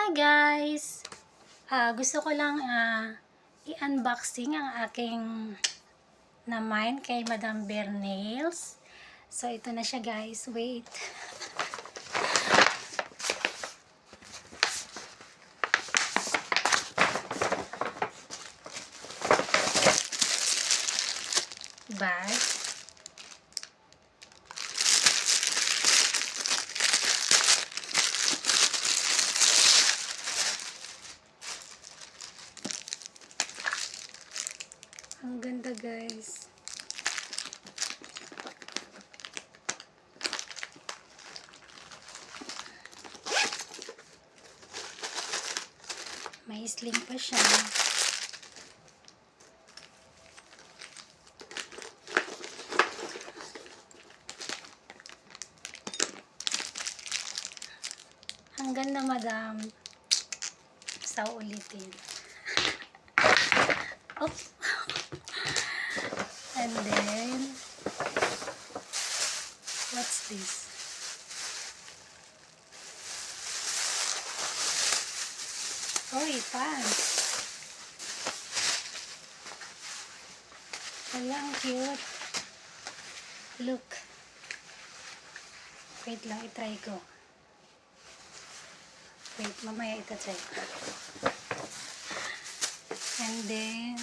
Hi guys! Gusto ko lang i-unboxing ang aking na-mine kay Madam Bear Nails. So ito na siya guys, wait. Bag. Ang ganda guys. May sling pa siya. Hanggang na madam. Sa ulitin. Oops. And then, what's this? Oy, pants. Walang cute. Look. Wait lang, itry ko. Wait, mamaya itatry ko. And then,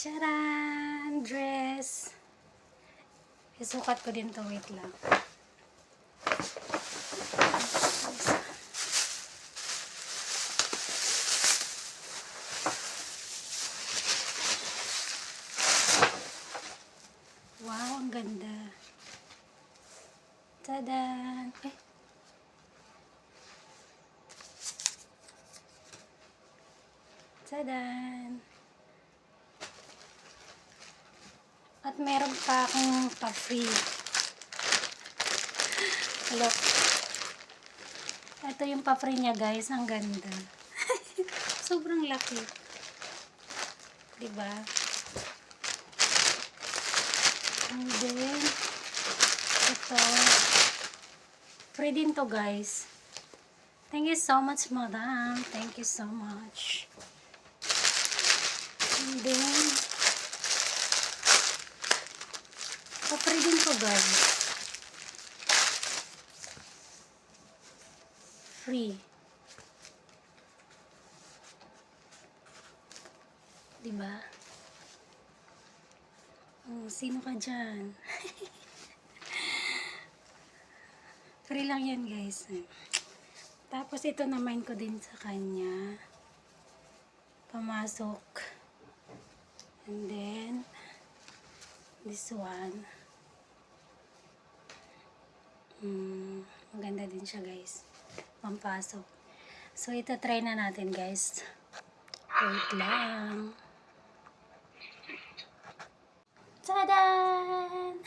charan! Dress! Isukat ko din to, wait lang. Wow, ang ganda. Tadan! Eh. Tadan! At meron pa akong pa-free. Look. Ito yung pa-free niya guys. Ang ganda. Sobrang laki. Diba? And then, ito. Free din to guys. Thank you so much, madam. Thank you so much. And then, pa-free din to guys. Free. Diba? Oh, sino ka dyan? Free lang yan guys. Tapos ito naman ko din sa kanya. Pamasok. And then, this one. Maganda din siya guys. Pampasok. So, ito try na natin guys. Wait lang. Tadan!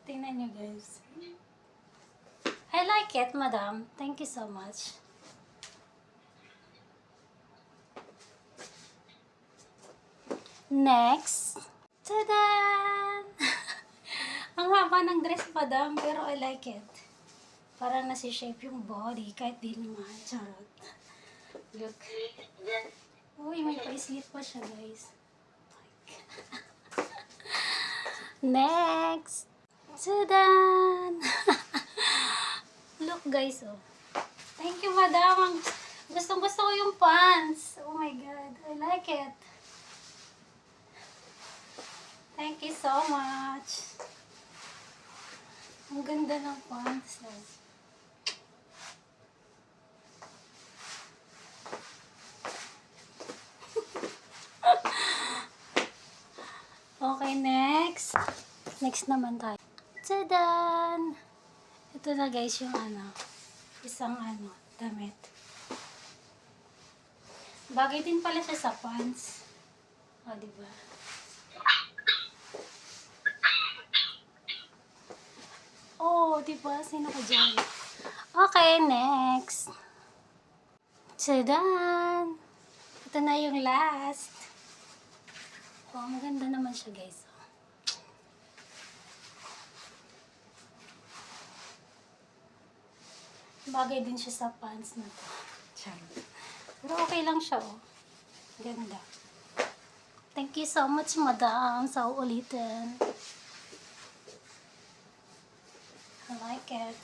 Tingnan nyo guys. I like it, madam. Thank you so much. Next. Tadan! Ang haba ng dress, madam, pero I like it. Parang nasi-shape yung body, kahit di naman. Charot. Look. Uy, may pa-slit pa siya, guys. Next. Tadan! Look, guys, oh. Thank you, madam. Gustong-gusto ko yung pants. Oh my God. I like it. Thank you so much. Ang ganda ng pants. Okay, next. Next naman tayo. Tadan! Ito na guys yung isang damit. Bagay din pala siya sa pants. O, diba? Oh, diba? Sino ka dyan? Okay, next. Tadan! Ito na yung last. Oh, maganda naman siya guys. Bagay din siya sa pants na to. Charot. Pero okay lang siya, oh. Ganda. Thank you so much, madam, sa uulitin. I like it.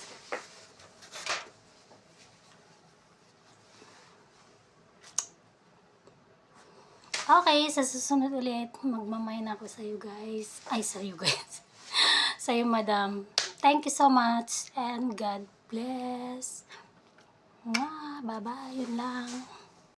Okay, sa susunod ulit, magmamay na ako sa'yo guys. Ay, sa'yo guys. Sa'yo, madam. Thank you so much and God bless. Mwah, bye-bye. Yun lang.